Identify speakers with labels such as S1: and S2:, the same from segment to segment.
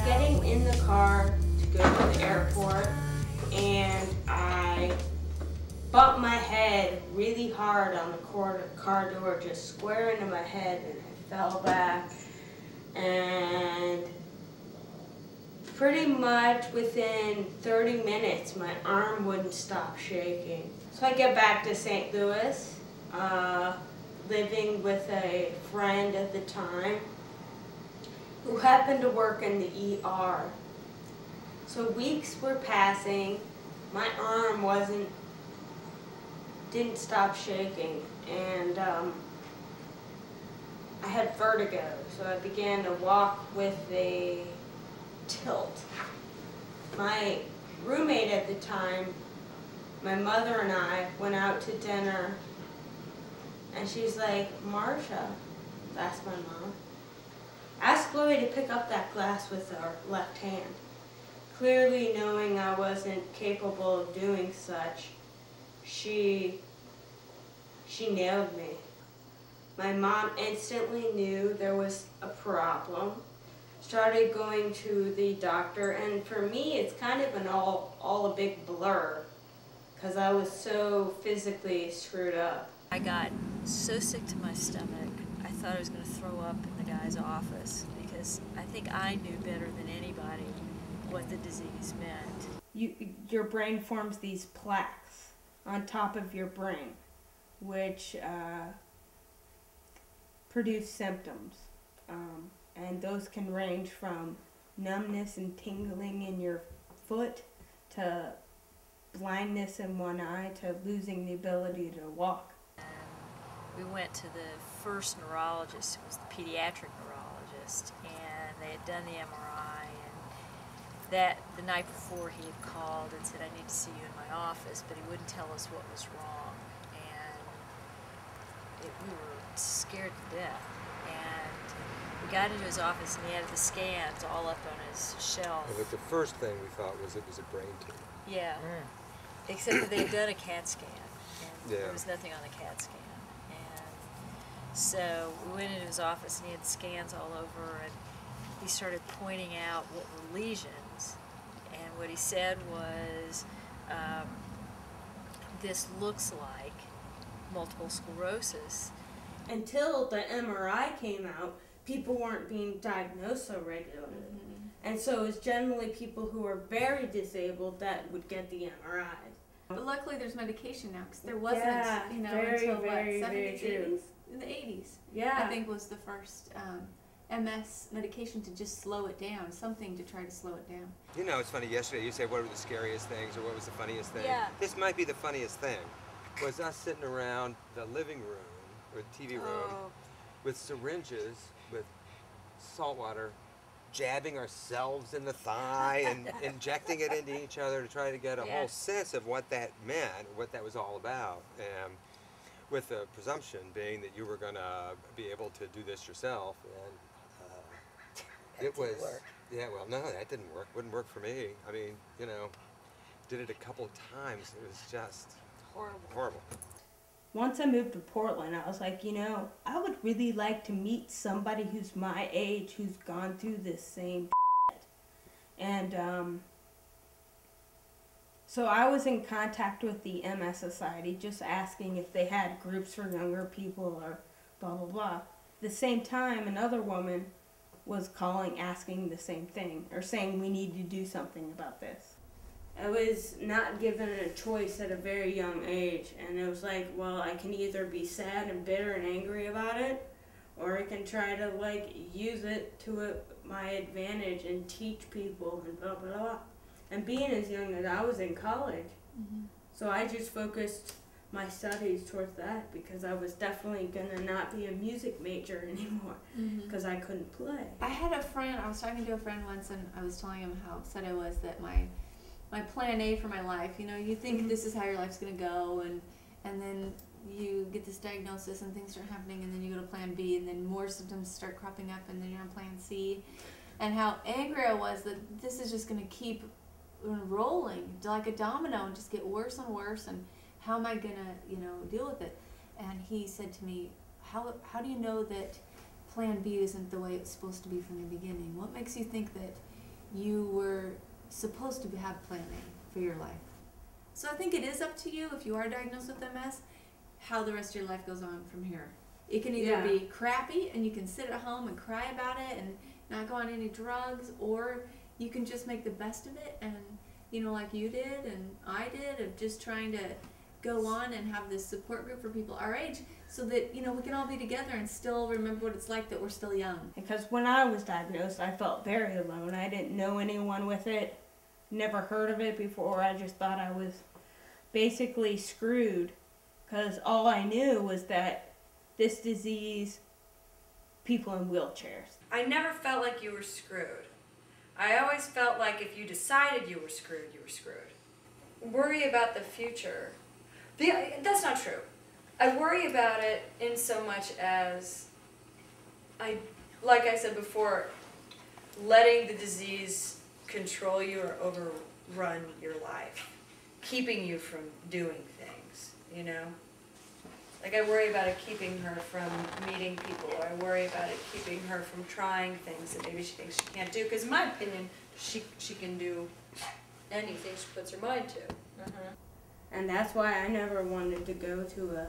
S1: getting in the car to go to the airport, and I bumped my head really hard on the car door, just square into my head, and I fell back. And pretty much within 30 minutes, my arm wouldn't stop shaking. So I get back to St. Louis, living with a friend at the time who happened to work in the ER. So weeks were passing, my arm didn't stop shaking, and I had vertigo, so I began to walk with a tilt. My roommate at the time, my mother and I went out to dinner, and she's like, "Marsha," that's my mom, "ask Chloe to pick up that glass with her left hand." Clearly knowing I wasn't capable of doing such, she nailed me. My mom instantly knew there was a problem, started going to the doctor, and for me it's kind of all a big blur because I was so physically screwed up.
S2: I got so sick to my stomach, I thought I was going to throw up in the guy's office because I think I knew better than anybody what the disease meant.
S1: Your brain forms these plaques on top of your brain, which produce symptoms, and those can range from numbness and tingling in your foot to blindness in one eye to losing the ability to walk.
S2: We went to the first neurologist, who was the pediatric neurologist, and they had done the MRI, and the night before he had called and said, "I need to see you in my office," but he wouldn't tell us what was wrong, and we were scared to death. And we got into his office, and he had the scans all up on his shelf.
S3: But the first thing we thought was it was a brain tumor.
S2: Yeah, except that they had done a CAT scan, and
S3: Yeah.
S2: there was nothing on the CAT scan. And so we went into his office, and he had scans all over, and he started pointing out what were lesions. And what he said was, this looks like multiple sclerosis.
S1: Until the MRI came out, people weren't being diagnosed so regularly. And so it was generally people who were very disabled that would get the MRI.
S4: But luckily there's medication now, because there wasn't, until
S1: very,
S4: 70s,
S1: very
S4: 80s? In the 80s,
S1: Yeah.
S4: I think was the first MS medication to just slow it down, something to try to slow it down.
S3: You know, it's funny, yesterday you said what were the scariest things or what was the funniest thing?
S2: Yeah.
S3: This might be the funniest thing, was us sitting around the living room, or TV room, with syringes, with salt water, jabbing ourselves in the thigh and injecting it into each other to try to get a whole sense of what that meant, what that was all about. And with the presumption being that you were going to be able to do this yourself. And it was, yeah, well, no, that didn't work. Wouldn't work for me. I mean, you know, did it a couple of times. It was just horrible.
S1: Once I moved to Portland, I was like, I would really like to meet somebody who's my age, who's gone through this same shit. And so I was in contact with the MS Society, just asking if they had groups for younger people or blah, blah, blah. At the same time, another woman was calling, asking the same thing, or saying we need to do something about this. I was not given a choice at a very young age, and it was like, well, I can either be sad and bitter and angry about it, or I can try to use it to my advantage and teach people and blah blah blah. And being as young as I was in college, so I just focused my studies towards that because I was definitely gonna not be a music major anymore because I couldn't play.
S4: I had a friend, I was talking to a friend once, and I was telling him how upset I was that my plan A for my life, you think this is how your life's going to go, and then you get this diagnosis and things start happening, and then you go to plan B, and then more symptoms start cropping up, and then you're on plan C, and how angry I was that this is just going to keep rolling like a domino and just get worse and worse, and how am I going to, deal with it? And he said to me, how do you know that plan B isn't the way it's supposed to be from the beginning? What makes you think that you were supposed to have plan A for your life. So I think it is up to you, if you are diagnosed with MS, how the rest of your life goes on from here. It can either be crappy and you can sit at home and cry about it and not go on any drugs, or you can just make the best of it and, you know, like you did and I did, of just trying to go on and have this support group for people our age so that, you know, we can all be together and still remember what it's like that we're still young.
S1: Because when I was diagnosed, I felt very alone. I didn't know anyone with it, never heard of it before. I just thought I was basically screwed, because all I knew was that this disease, people in wheelchairs.
S2: I never felt like you were screwed. I always felt like if you decided you were screwed, you were screwed. Worry about the future. That's not true. I worry about it in so much as like I said before, letting the disease control you or overrun your life, keeping you from doing things, you know? Like, I worry about it keeping her from meeting people, or I worry about it keeping her from trying things that maybe she thinks she can't do, because in my opinion, she can do anything she puts her mind to.
S1: And that's why I never wanted to go to a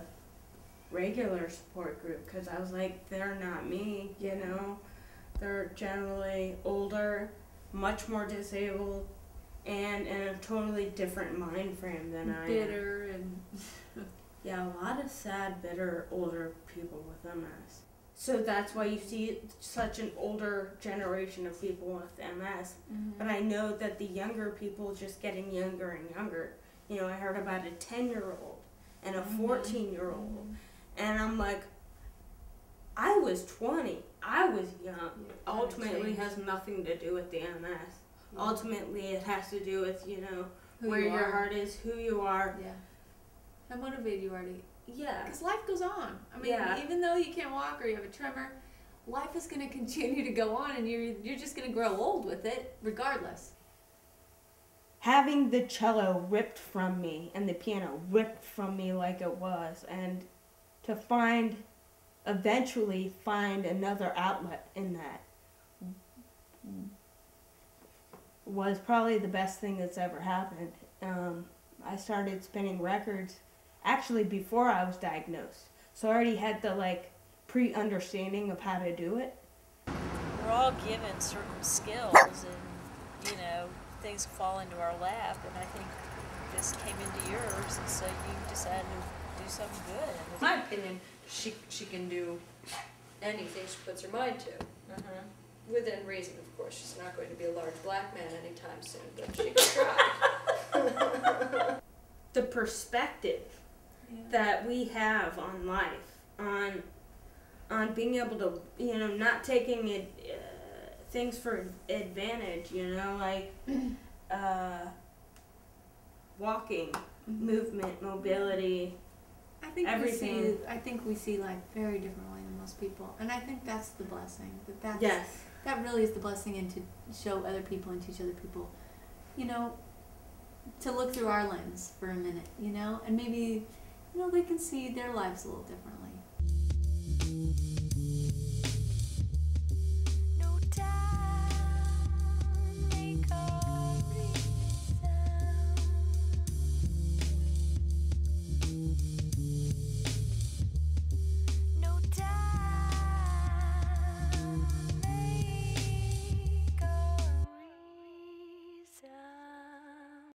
S1: regular support group, because I was like, they're not me, you know? They're generally older, much more disabled, and in a totally different mind frame than I am.
S4: Bitter and...
S1: Yeah, a lot of sad, bitter, older people with MS. So that's why you see such an older generation of people with MS.
S4: Mm-hmm.
S1: But I know that the younger people just getting younger and younger. You know, I heard about a 10-year-old and a 14-year-old.
S4: Mm-hmm.
S1: And I'm like, I was 20. I was young.
S4: Yeah,
S1: Ultimately, it
S4: changed.
S1: has nothing to do with the MS.
S4: Yeah.
S1: Ultimately, it has to do with, you know,
S4: Who
S1: where
S4: you
S1: your
S4: are.
S1: heart is, who you are.
S4: Yeah. How motivated you are to...
S1: Yeah.
S4: Because life goes on. I mean,
S1: Yeah.
S4: even though you can't walk or you have a tremor, life is going to continue to go on, and you're just going to grow old with it, regardless.
S1: Having the cello ripped from me and the piano ripped from me like it was, and to eventually find another outlet in that was probably the best thing that's ever happened. I started spinning records actually before I was diagnosed, so I already had the pre-understanding of how to do it.
S2: We're all given certain skills, and, you know, things fall into our lap, and I think this came into yours, and so you decided to do something good. In my opinion, she can do anything she puts her mind to. Within reason, of course. She's not going to be a large black man anytime soon, but she can try.
S1: The perspective that we have on life, on being able to, you know, not taking it, things for advantage, you know, like walking, movement, mobility,
S4: I think
S1: everything.
S4: I think we see life very differently than most people, and I think that's the blessing.
S1: Yes.
S4: That really is the blessing, and to show other people and teach other people, you know, to look through our lens for a minute, you know, and maybe, you know, they can see their lives a little differently.